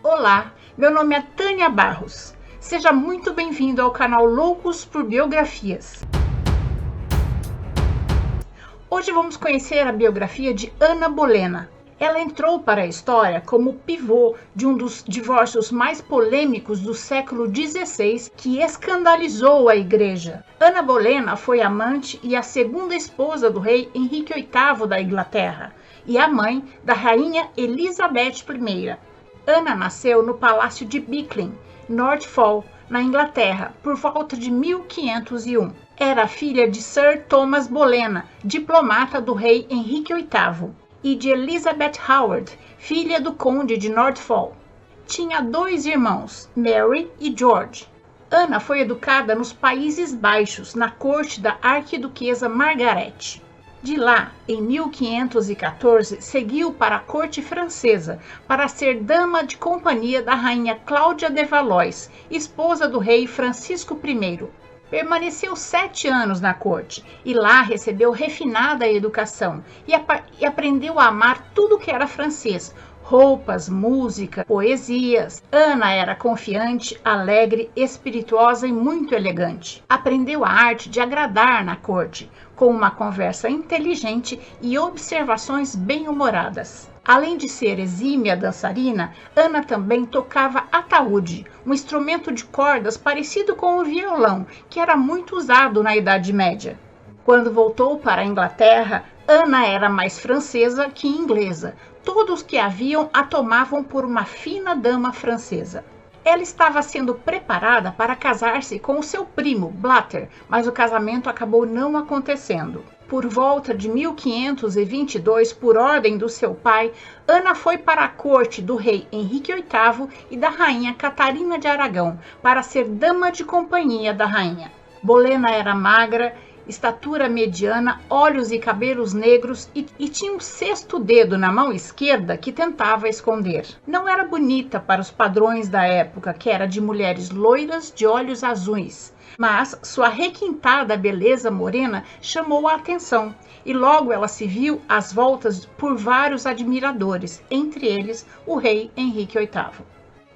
Olá, meu nome é Tânia Barros. Seja muito bem-vindo ao canal Loucos por Biografias. Hoje vamos conhecer a biografia de Ana Bolena. Ela entrou para a história como pivô de um dos divórcios mais polêmicos do século XVI, que escandalizou a Igreja. Ana Bolena foi amante e a segunda esposa do rei Henrique VIII da Inglaterra e a mãe da rainha Elizabeth I. Ana nasceu no Palácio de Bicklin, Norfolk, na Inglaterra, por volta de 1501. Era filha de Sir Thomas Bolena, diplomata do rei Henrique VIII, e de Elizabeth Howard, filha do conde de Norfolk. Tinha 2 irmãos, Mary e George. Ana foi educada nos Países Baixos, na corte da arquiduquesa Margaret. De lá, em 1514, seguiu para a corte francesa para ser dama de companhia da rainha Cláudia de Valois, esposa do rei Francisco I. Permaneceu 7 anos na corte e lá recebeu refinada educação e aprendeu a amar tudo que era francês, roupas, música, poesias. Ana era confiante, alegre, espirituosa e muito elegante. Aprendeu a arte de agradar na corte, com uma conversa inteligente e observações bem-humoradas. Além de ser exímia dançarina, Ana também tocava ataúde, um instrumento de cordas parecido com o violão, que era muito usado na Idade Média. Quando voltou para a Inglaterra, Ana era mais francesa que inglesa. Todos que a viam a tomavam por uma fina dama francesa. Ela estava sendo preparada para casar-se com o seu primo, Blatter, mas o casamento acabou não acontecendo. Por volta de 1522, por ordem do seu pai, Ana foi para a corte do rei Henrique VIII e da rainha Catarina de Aragão para ser dama de companhia da rainha. Bolena era magra, estatura mediana, olhos e cabelos negros e tinha um 6º dedo na mão esquerda que tentava esconder. Não era bonita para os padrões da época, que era de mulheres loiras de olhos azuis, mas sua requintada beleza morena chamou a atenção e logo ela se viu às voltas por vários admiradores, entre eles o rei Henrique VIII.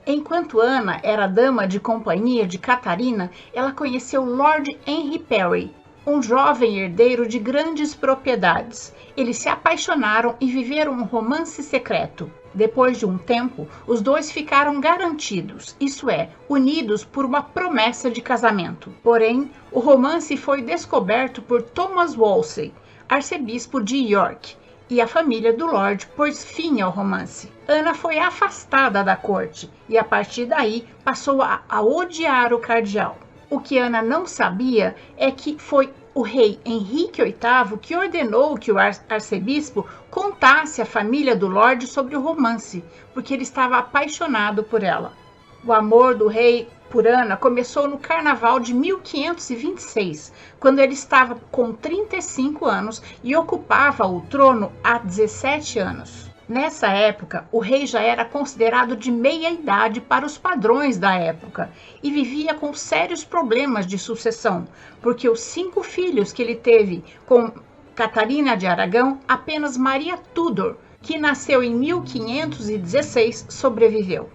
Enquanto Ana era dama de companhia de Catarina, ela conheceu Lord Henry Parry, um jovem herdeiro de grandes propriedades. Eles se apaixonaram e viveram um romance secreto. Depois de um tempo, os dois ficaram garantidos, isto é, unidos por uma promessa de casamento. Porém, o romance foi descoberto por Thomas Wolsey, arcebispo de York, e a família do Lorde pôs fim ao romance. Ana foi afastada da corte e, a partir daí, passou a odiar o cardeal. O que Ana não sabia é que foi o rei Henrique VIII que ordenou que o arcebispo contasse à família do Lorde sobre o romance, porque ele estava apaixonado por ela. O amor do rei por Ana começou no carnaval de 1526, quando ele estava com 35 anos e ocupava o trono há 17 anos. Nessa época, o rei já era considerado de meia-idade para os padrões da época e vivia com sérios problemas de sucessão, porque os 5 filhos que ele teve com Catarina de Aragão, apenas Maria Tudor, que nasceu em 1516, sobreviveu.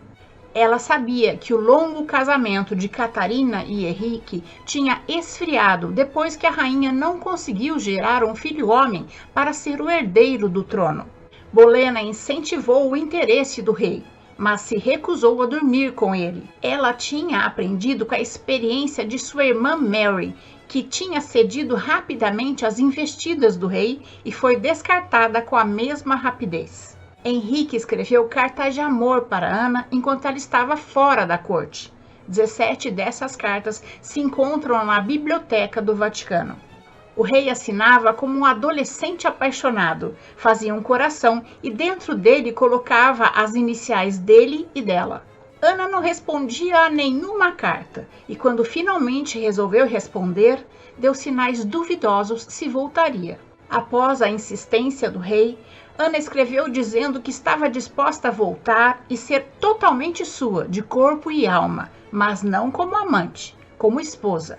Ela sabia que o longo casamento de Catarina e Henrique tinha esfriado depois que a rainha não conseguiu gerar um filho homem para ser o herdeiro do trono. Bolena incentivou o interesse do rei, mas se recusou a dormir com ele. Ela tinha aprendido com a experiência de sua irmã Mary, que tinha cedido rapidamente às investidas do rei e foi descartada com a mesma rapidez. Henrique escreveu cartas de amor para Ana enquanto ela estava fora da corte. 17 dessas cartas se encontram na Biblioteca do Vaticano. O rei assinava como um adolescente apaixonado, fazia um coração e dentro dele colocava as iniciais dele e dela. Ana não respondia a nenhuma carta e quando finalmente resolveu responder, deu sinais duvidosos se voltaria. Após a insistência do rei, Ana escreveu dizendo que estava disposta a voltar e ser totalmente sua, de corpo e alma, mas não como amante, como esposa.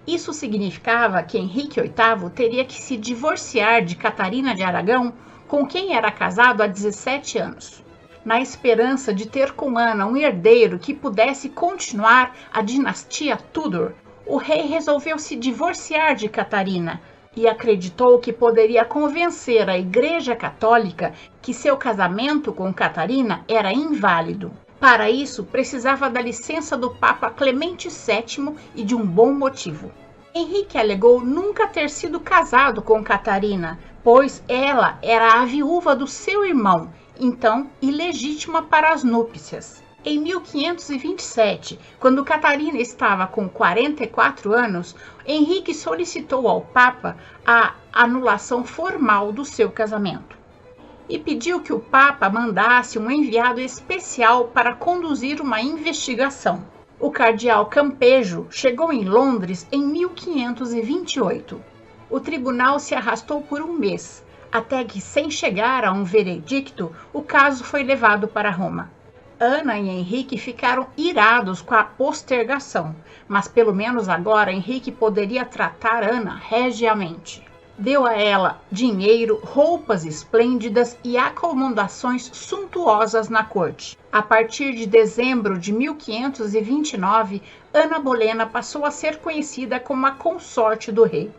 Isso significava que Henrique VIII teria que se divorciar de Catarina de Aragão, com quem era casado há 17 anos. na esperança de ter com Ana um herdeiro que pudesse continuar a dinastia Tudor, o rei resolveu se divorciar de Catarina e acreditou que poderia convencer a Igreja Católica que seu casamento com Catarina era inválido. Para isso, precisava da licença do Papa Clemente VII e de um bom motivo. Henrique alegou nunca ter sido casado com Catarina, pois ela era a viúva do seu irmão, então ilegítima para as núpcias. Em 1527, quando Catarina estava com 44 anos, Henrique solicitou ao Papa a anulação formal do seu casamento e pediu que o Papa mandasse um enviado especial para conduzir uma investigação. O cardeal Campejo chegou em Londres em 1528. O tribunal se arrastou por um mês, até que, sem chegar a um veredicto, o caso foi levado para Roma. Ana e Henrique ficaram irados com a postergação, mas pelo menos agora Henrique poderia tratar Ana regiamente. Deu a ela dinheiro, roupas esplêndidas e acomodações suntuosas na corte. A partir de dezembro de 1529, Ana Bolena passou a ser conhecida como a consorte do rei.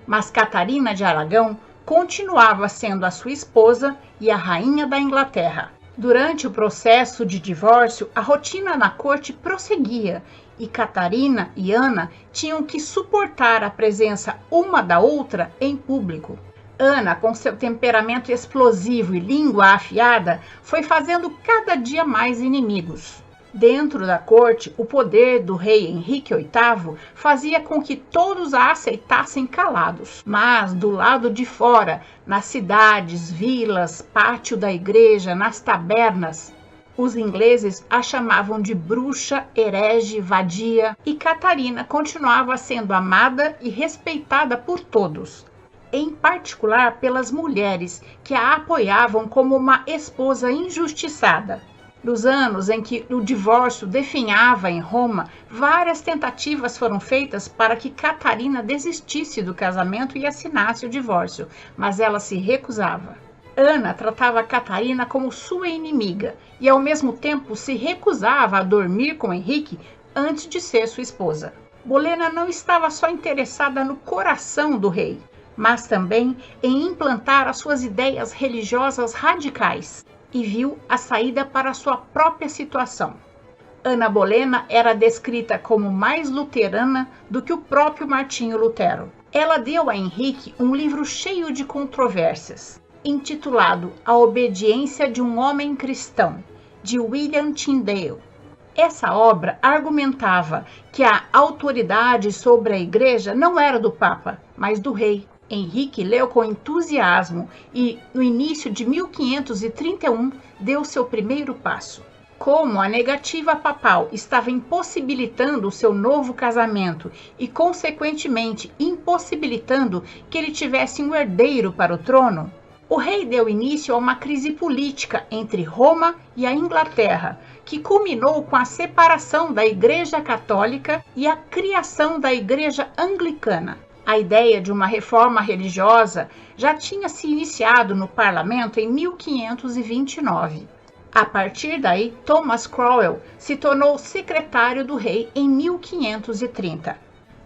Mas Catarina de Aragão continuava sendo a sua esposa e a rainha da Inglaterra. Durante o processo de divórcio, a rotina na corte prosseguia e Catarina e Ana tinham que suportar a presença uma da outra em público. Ana, com seu temperamento explosivo e língua afiada, foi fazendo cada dia mais inimigos. Dentro da corte, o poder do rei Henrique VIII fazia com que todos a aceitassem calados. Mas, do lado de fora, nas cidades, vilas, pátio da igreja, nas tabernas, os ingleses a chamavam de bruxa, herege, vadia, e Catarina continuava sendo amada e respeitada por todos, em particular pelas mulheres que a apoiavam como uma esposa injustiçada. Nos anos em que o divórcio definhava em Roma, várias tentativas foram feitas para que Catarina desistisse do casamento e assinasse o divórcio, mas ela se recusava. Ana tratava Catarina como sua inimiga e, ao mesmo tempo, se recusava a dormir com Henrique antes de ser sua esposa. Bolena não estava só interessada no coração do rei, mas também em implantar as suas ideias religiosas radicais, e viu a saída para sua própria situação. Ana Bolena era descrita como mais luterana do que o próprio Martinho Lutero. Ela deu a Henrique um livro cheio de controvérsias, intitulado A Obediência de um Homem Cristão, de William Tyndale. Essa obra argumentava que a autoridade sobre a igreja não era do Papa, mas do rei. Henrique leu com entusiasmo e, no início de 1531, deu seu primeiro passo. Como a negativa papal estava impossibilitando o seu novo casamento e, consequentemente, impossibilitando que ele tivesse um herdeiro para o trono, o rei deu início a uma crise política entre Roma e a Inglaterra, que culminou com a separação da Igreja Católica e a criação da Igreja Anglicana. A ideia de uma reforma religiosa já tinha se iniciado no parlamento em 1529. A partir daí, Thomas Cromwell se tornou secretário do rei em 1530.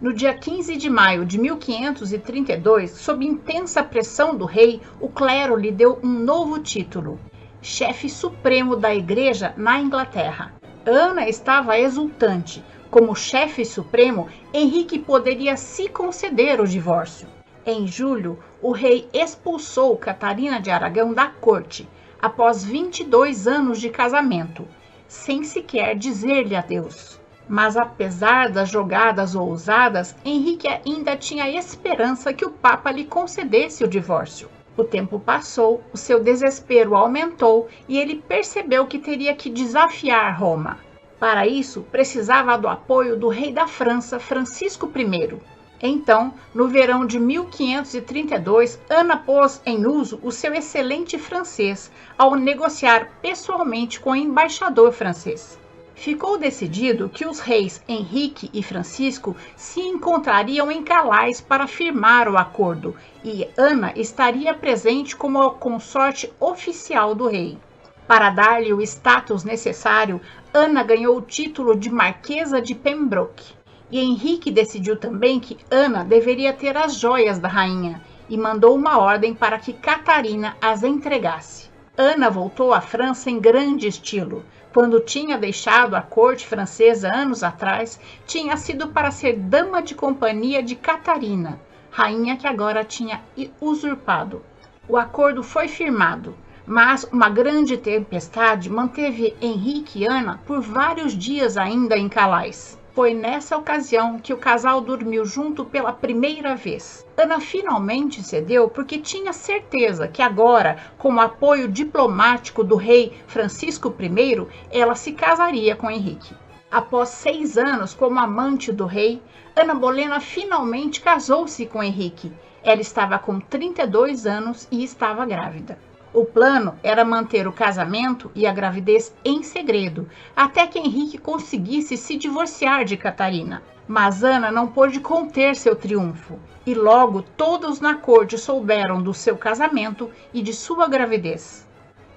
No dia 15 de maio de 1532, sob intensa pressão do rei, o clero lhe deu um novo título, chefe supremo da igreja na Inglaterra. Ana estava exultante. Como chefe supremo, Henrique poderia se conceder o divórcio. Em julho, o rei expulsou Catarina de Aragão da corte, após 22 anos de casamento, sem sequer dizer-lhe adeus. Mas apesar das jogadas ousadas, Henrique ainda tinha esperança que o Papa lhe concedesse o divórcio. O tempo passou, o seu desespero aumentou e ele percebeu que teria que desafiar Roma. Para isso, precisava do apoio do rei da França, Francisco I. Então, no verão de 1532, Ana pôs em uso o seu excelente francês ao negociar pessoalmente com o embaixador francês. Ficou decidido que os reis Henrique e Francisco se encontrariam em Calais para firmar o acordo e Ana estaria presente como a consorte oficial do rei. Para dar-lhe o status necessário, Ana ganhou o título de Marquesa de Pembroke. E Henrique decidiu também que Ana deveria ter as joias da rainha e mandou uma ordem para que Catarina as entregasse. Ana voltou à França em grande estilo. Quando tinha deixado a corte francesa anos atrás, tinha sido para ser dama de companhia de Catarina, rainha que agora tinha usurpado. O acordo foi firmado, mas uma grande tempestade manteve Henrique e Ana por vários dias ainda em Calais. Foi nessa ocasião que o casal dormiu junto pela primeira vez. Ana finalmente cedeu porque tinha certeza que agora, com o apoio diplomático do rei Francisco I, ela se casaria com Henrique. Após 6 anos como amante do rei, Ana Bolena finalmente casou-se com Henrique. Ela estava com 32 anos e estava grávida. O plano era manter o casamento e a gravidez em segredo, até que Henrique conseguisse se divorciar de Catarina. Mas Ana não pôde conter seu triunfo, e logo todos na corte souberam do seu casamento e de sua gravidez.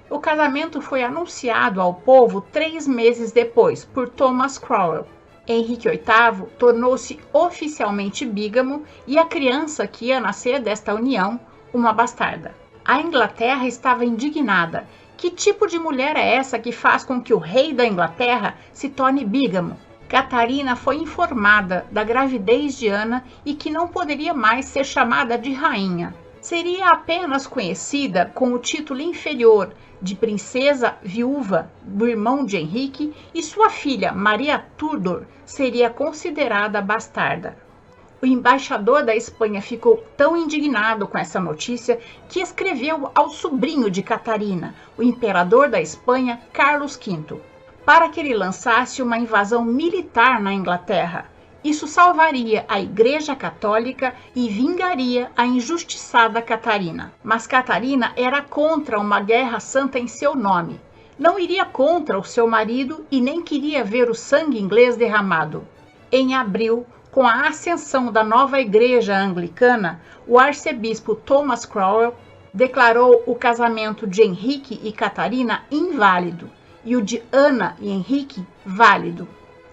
O casamento foi anunciado ao povo 3 meses depois, por Thomas Cromwell. Henrique VIII tornou-se oficialmente bígamo e a criança que ia nascer desta união, uma bastarda. A Inglaterra estava indignada. Que tipo de mulher é essa que faz com que o rei da Inglaterra se torne bígamo? Catarina foi informada da gravidez de Ana e que não poderia mais ser chamada de rainha. Seria apenas conhecida com o título inferior de princesa viúva do irmão de Henrique e sua filha Maria Tudor seria considerada bastarda. O embaixador da Espanha ficou tão indignado com essa notícia que escreveu ao sobrinho de Catarina, o imperador da Espanha, Carlos V, para que ele lançasse uma invasão militar na Inglaterra. Isso salvaria a Igreja Católica e vingaria a injustiçada Catarina. Mas Catarina era contra uma guerra santa em seu nome. Não iria contra o seu marido e nem queria ver o sangue inglês derramado. Em abril, com a ascensão da nova igreja anglicana, o arcebispo Thomas Cromwell declarou o casamento de Henrique e Catarina inválido e o de Ana e Henrique válido.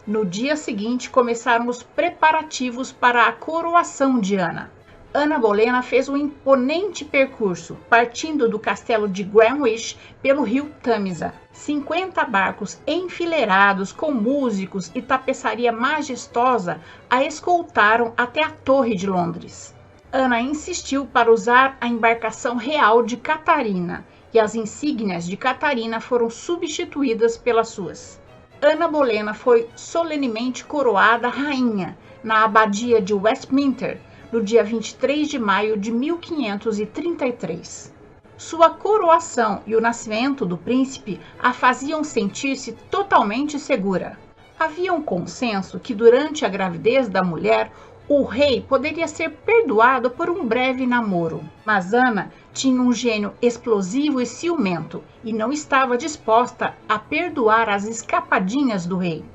No dia seguinte, começaram os preparativos para a coroação de Ana. Ana Bolena fez um imponente percurso, partindo do castelo de Greenwich pelo rio Tamisa. 50 barcos enfileirados com músicos e tapeçaria majestosa a escoltaram até a Torre de Londres. Ana insistiu para usar a embarcação real de Catarina, e as insígnias de Catarina foram substituídas pelas suas. Ana Bolena foi solenemente coroada rainha na abadia de Westminster, no dia 23 de maio de 1533. Sua coroação e o nascimento do príncipe a faziam sentir-se totalmente segura. Havia um consenso que durante a gravidez da mulher, o rei poderia ser perdoado por um breve namoro. Mas Ana tinha um gênio explosivo e ciumento e não estava disposta a perdoar as escapadinhas do rei.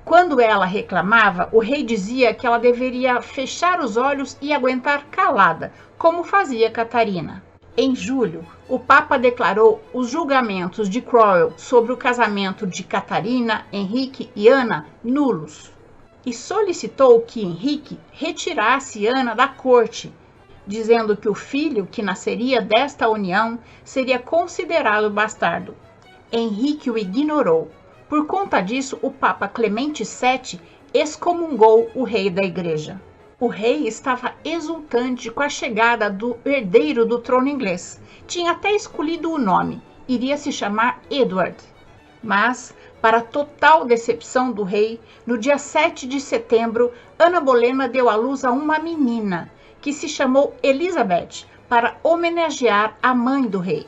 Quando ela reclamava, o rei dizia que ela deveria fechar os olhos e aguentar calada, como fazia Catarina. Em julho, o Papa declarou os julgamentos de Cromwell sobre o casamento de Catarina, Henrique e Ana nulos e solicitou que Henrique retirasse Ana da corte, dizendo que o filho que nasceria desta união seria considerado bastardo. Henrique o ignorou. Por conta disso, o Papa Clemente VII excomungou o rei da igreja. O rei estava exultante com a chegada do herdeiro do trono inglês. Tinha até escolhido o nome. Iria se chamar Edward. Mas, para total decepção do rei, no dia 7 de setembro, Ana Bolena deu à luz a uma menina, que se chamou Elizabeth, para homenagear a mãe do rei.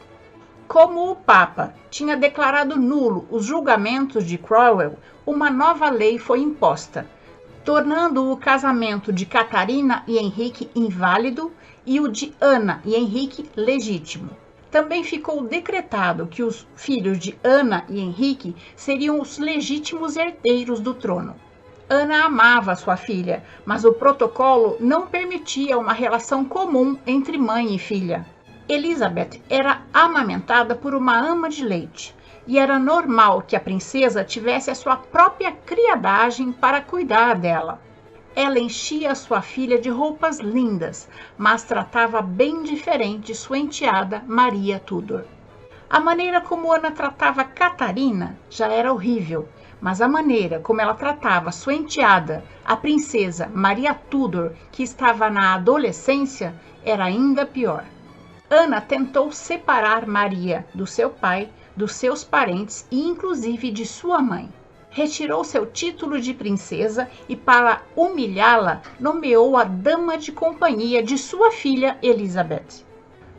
Como o Papa tinha declarado nulo os julgamentos de Cromwell, uma nova lei foi imposta, tornando o casamento de Catarina e Henrique inválido e o de Ana e Henrique legítimo. Também ficou decretado que os filhos de Ana e Henrique seriam os legítimos herdeiros do trono. Ana amava sua filha, mas o protocolo não permitia uma relação comum entre mãe e filha. Elizabeth era amamentada por uma ama de leite. e era normal que a princesa tivesse a sua própria criadagem para cuidar dela. Ela enchia sua filha de roupas lindas, mas tratava bem diferente sua enteada Maria Tudor. A maneira como Ana tratava Catarina já era horrível, mas a maneira como ela tratava sua enteada, a princesa Maria Tudor, que estava na adolescência, era ainda pior. Ana tentou separar Maria do seu pai, dos seus parentes e inclusive de sua mãe. Retirou seu título de princesa e, para humilhá-la, nomeou a dama de companhia de sua filha Elizabeth.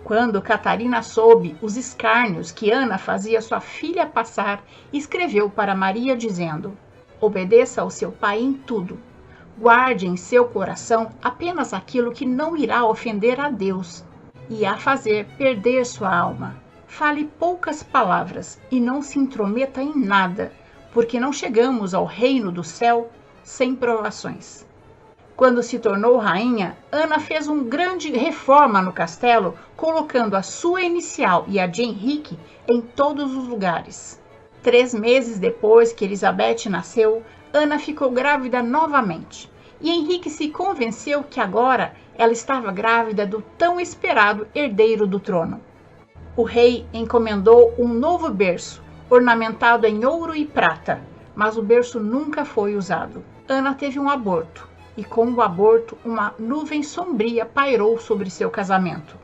Quando Catarina soube os escárnios que Ana fazia sua filha passar, escreveu para Maria dizendo: obedeça ao seu pai em tudo. Guarde em seu coração apenas aquilo que não irá ofender a Deus e a fazer perder sua alma. Fale poucas palavras e não se intrometa em nada, porque não chegamos ao reino do céu sem provações. Quando se tornou rainha, Ana fez uma grande reforma no castelo, colocando a sua inicial e a de Henrique em todos os lugares. 3 meses depois que Elizabeth nasceu, Ana ficou grávida novamente, e Henrique se convenceu que agora ela estava grávida do tão esperado herdeiro do trono. O rei encomendou um novo berço, ornamentado em ouro e prata, mas o berço nunca foi usado. Ana teve um aborto, e com o aborto uma nuvem sombria pairou sobre seu casamento.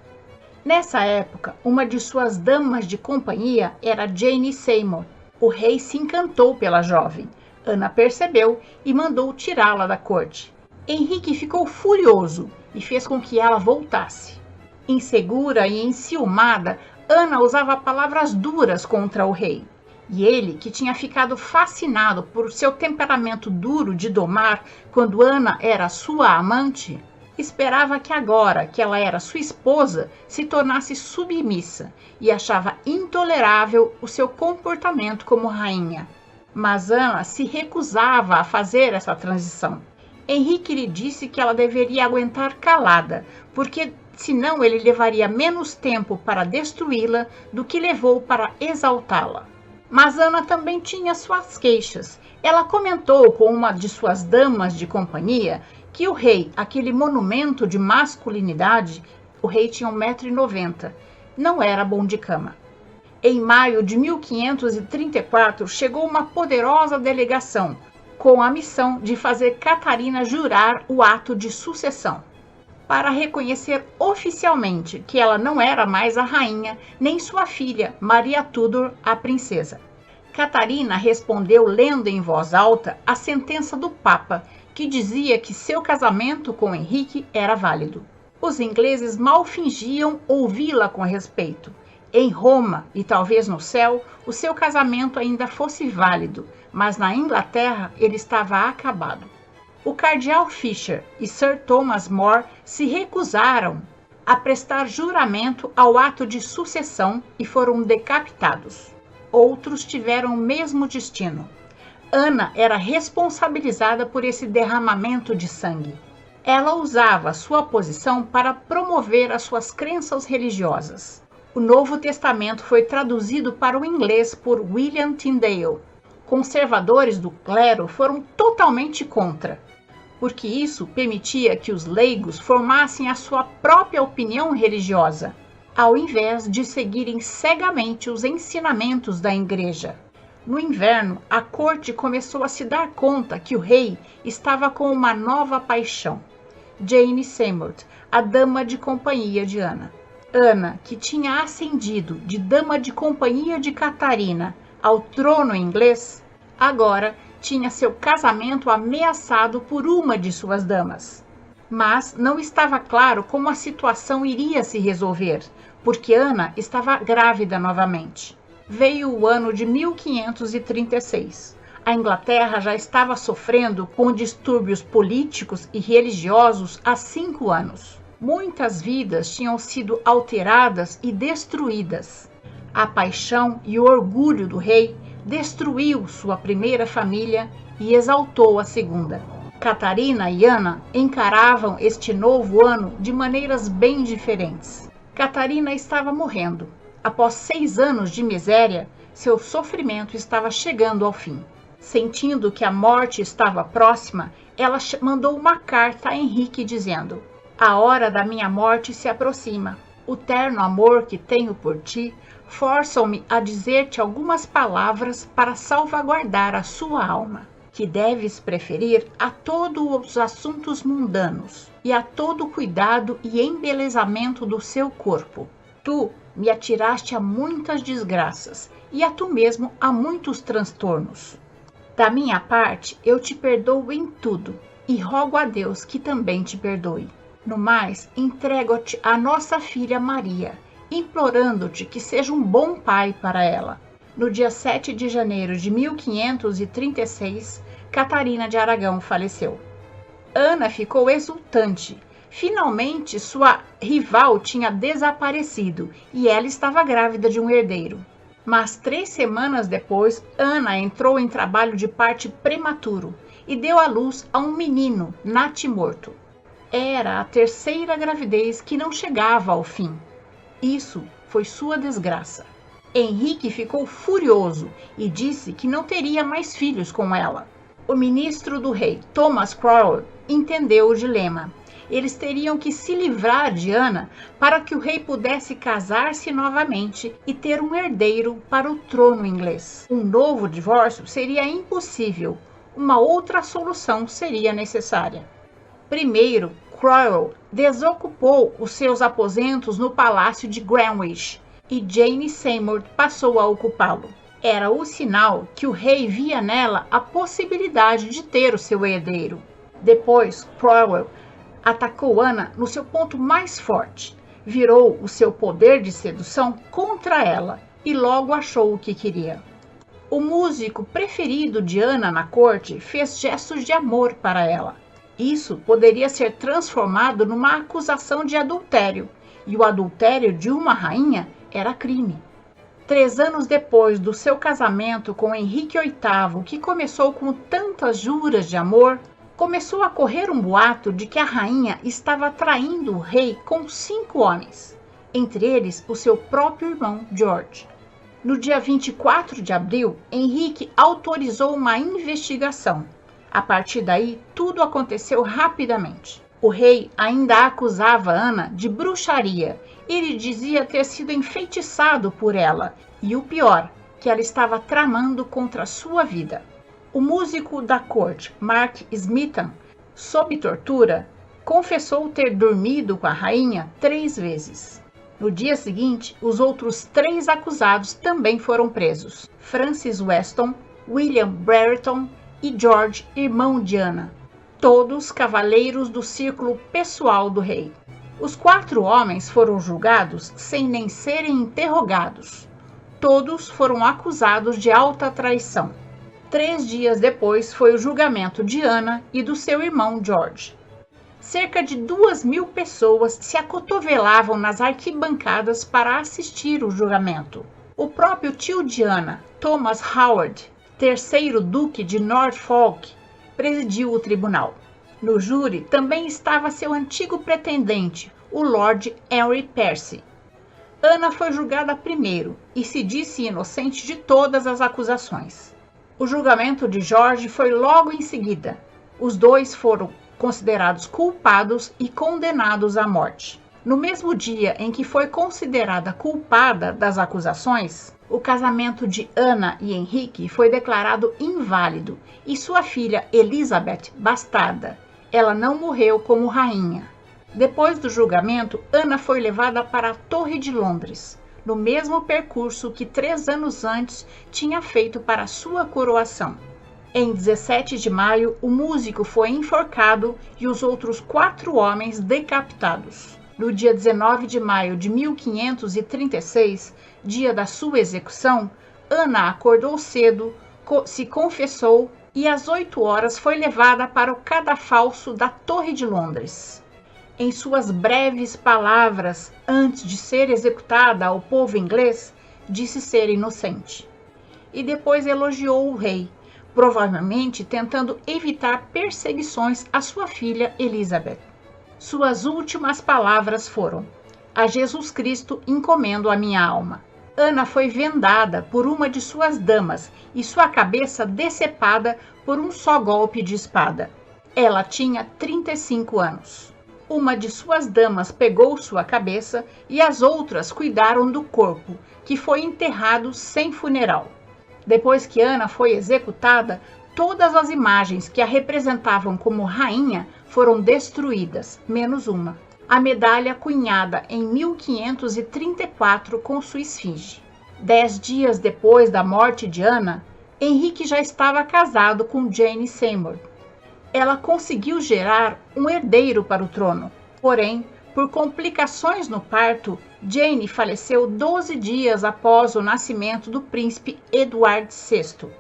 Nessa época, uma de suas damas de companhia era Jane Seymour. O rei se encantou pela jovem. Ana percebeu e mandou tirá-la da corte. Henrique ficou furioso e fez com que ela voltasse. Insegura e enciumada, Ana usava palavras duras contra o rei. E ele, que tinha ficado fascinado por seu temperamento duro de domar quando Ana era sua amante, esperava que agora que ela era sua esposa, se tornasse submissa e achava intolerável o seu comportamento como rainha. Mas Ana se recusava a fazer essa transição. Henrique lhe disse que ela deveria aguentar calada, porque senão ele levaria menos tempo para destruí-la do que levou para exaltá-la. Mas Ana também tinha suas queixas. Ela comentou com uma de suas damas de companhia que o rei, aquele monumento de masculinidade, o rei tinha 1,90 m, não era bom de cama. Em maio de 1534, chegou uma poderosa delegação com a missão de fazer Catarina jurar o ato de sucessão, para reconhecer oficialmente que ela não era mais a rainha, nem sua filha, Maria Tudor, a princesa. Catarina respondeu lendo em voz alta a sentença do Papa, que dizia que seu casamento com Henrique era válido. Os ingleses mal fingiam ouvi-la com respeito. Em Roma, e talvez no céu, o seu casamento ainda fosse válido, mas na Inglaterra ele estava acabado. O cardeal Fisher e Sir Thomas More se recusaram a prestar juramento ao ato de sucessão e foram decapitados. Outros tiveram o mesmo destino. Ana era responsabilizada por esse derramamento de sangue. Ela usava sua posição para promover as suas crenças religiosas. O Novo Testamento foi traduzido para o inglês por William Tyndale. Conservadores do clero foram totalmente contra, porque isso permitia que os leigos formassem a sua própria opinião religiosa, ao invés de seguirem cegamente os ensinamentos da igreja. No inverno, a corte começou a se dar conta que o rei estava com uma nova paixão, Jane Seymour, a dama de companhia de Ana. Ana, que tinha ascendido de dama de companhia de Catarina ao trono inglês, agora tinha seu casamento ameaçado por uma de suas damas. Mas não estava claro como a situação iria se resolver, porque Ana estava grávida novamente. Veio o ano de 1536. A Inglaterra já estava sofrendo com distúrbios políticos e religiosos há 5 anos. Muitas vidas tinham sido alteradas e destruídas. A paixão e o orgulho do rei destruiu sua primeira família e exaltou a segunda. Catarina e Ana encaravam este novo ano de maneiras bem diferentes. Catarina estava morrendo. Após 6 anos de miséria, Seu sofrimento estava chegando ao fim. Sentindo que a morte estava próxima, ela mandou uma carta a Henrique dizendo: "A hora da minha morte se aproxima. O terno amor que tenho por ti forçam-me a dizer-te algumas palavras para salvaguardar a sua alma, que deves preferir a todos os assuntos mundanos e a todo cuidado e embelezamento do seu corpo. Tu me atiraste a muitas desgraças e a tu mesmo a muitos transtornos. Da minha parte, eu te perdoo em tudo e rogo a Deus que também te perdoe. No mais, entrego-te a nossa filha Maria, implorando-te que seja um bom pai para ela." No dia 7 de janeiro de 1536, Catarina de Aragão faleceu. Ana ficou exultante. Finalmente, sua rival tinha desaparecido e ela estava grávida de um herdeiro. Mas 3 semanas depois, Ana entrou em trabalho de parto prematuro e deu à luz a um menino natimorto. Era a 3ª gravidez que não chegava ao fim. Isso foi sua desgraça. Henrique ficou furioso e disse que não teria mais filhos com ela. O ministro do rei, Thomas Cromwell, entendeu o dilema. Eles teriam que se livrar de Ana para que o rei pudesse casar-se novamente e ter um herdeiro para o trono inglês. Um novo divórcio seria impossível. Uma outra solução seria necessária. Primeiro, Cromwell desocupou os seus aposentos no palácio de Greenwich e Jane Seymour passou a ocupá-lo. Era o sinal que o rei via nela a possibilidade de ter o seu herdeiro. Depois, Cromwell atacou Ana no seu ponto mais forte, virou o seu poder de sedução contra ela e logo achou o que queria. O músico preferido de Ana na corte fez gestos de amor para ela. Isso poderia ser transformado numa acusação de adultério, e o adultério de uma rainha era crime. 3 anos depois do seu casamento com Henrique VIII, que começou com tantas juras de amor, começou a correr um boato de que a rainha estava traindo o rei com 5 homens, entre eles o seu próprio irmão George. No dia 24 de abril, Henrique autorizou uma investigação. A partir daí, tudo aconteceu rapidamente. O rei ainda acusava Ana de bruxaria. Ele dizia ter sido enfeitiçado por ela. E o pior, que ela estava tramando contra a sua vida. O músico da corte, Mark Smeaton, sob tortura, confessou ter dormido com a rainha 3 vezes. No dia seguinte, os outros 3 acusados também foram presos. Francis Weston, William Brereton e George, irmão de Ana. Todos cavaleiros do círculo pessoal do rei. Os 4 homens foram julgados sem nem serem interrogados. Todos foram acusados de alta traição. 3 dias depois foi o julgamento de Ana e do seu irmão George. Cerca de 2.000 pessoas se acotovelavam nas arquibancadas para assistir o julgamento. O próprio tio de Ana, Thomas Howard, 3º Duque de Norfolk, presidiu o tribunal. No júri também estava seu antigo pretendente, o Lord Henry Percy. Ana foi julgada primeiro e se disse inocente de todas as acusações. O julgamento de George foi logo em seguida. Os 2 foram considerados culpados e condenados à morte. No mesmo dia em que foi considerada culpada das acusações, o casamento de Ana e Henrique foi declarado inválido e sua filha Elizabeth bastarda. Ela não morreu como rainha. Depois do julgamento, Ana foi levada para a Torre de Londres, no mesmo percurso que 3 anos antes tinha feito para sua coroação. Em 17 de maio, o músico foi enforcado e os outros 4 homens decapitados. No dia 19 de maio de 1536, dia da sua execução, Ana acordou cedo, se confessou e às 8 horas foi levada para o cadafalso da Torre de Londres. Em suas breves palavras, antes de ser executada ao povo inglês, disse ser inocente. E depois elogiou o rei, provavelmente tentando evitar perseguições à sua filha Elizabeth. Suas últimas palavras foram: "A Jesus Cristo encomendo a minha alma." Ana foi vendada por uma de suas damas e sua cabeça decepada por um só golpe de espada. Ela tinha 35 anos. Uma de suas damas pegou sua cabeça e as outras cuidaram do corpo, que foi enterrado sem funeral. Depois que Ana foi executada, todas as imagens que a representavam como rainha foram destruídas, menos uma. A medalha cunhada em 1534 com sua esfinge. 10 dias depois da morte de Ana, Henrique já estava casado com Jane Seymour. Ela conseguiu gerar um herdeiro para o trono, porém, por complicações no parto, Jane faleceu 12 dias após o nascimento do príncipe Eduardo VI.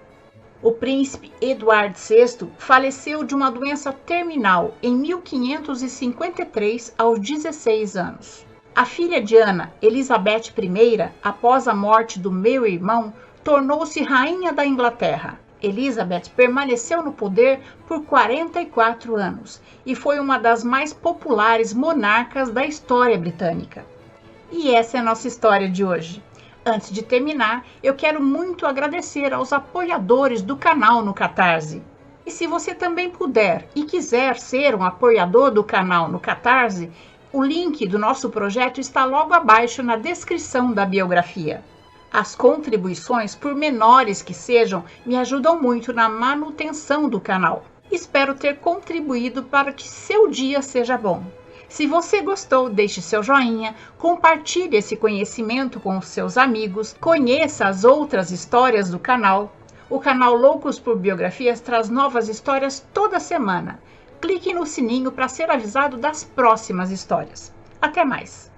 O príncipe Eduardo VI faleceu de uma doença terminal em 1553, aos 16 anos. A filha de Ana, Elizabeth I, após a morte do meio-irmão, tornou-se rainha da Inglaterra. Elizabeth permaneceu no poder por 44 anos e foi uma das mais populares monarcas da história britânica. E essa é a nossa história de hoje. Antes de terminar, eu quero muito agradecer aos apoiadores do canal no Catarse. E se você também puder e quiser ser um apoiador do canal no Catarse, o link do nosso projeto está logo abaixo na descrição da biografia. As contribuições, por menores que sejam, me ajudam muito na manutenção do canal. Espero ter contribuído para que seu dia seja bom. Se você gostou, deixe seu joinha, compartilhe esse conhecimento com os seus amigos, conheça as outras histórias do canal. O canal Loucos por Biografias traz novas histórias toda semana. Clique no sininho para ser avisado das próximas histórias. Até mais!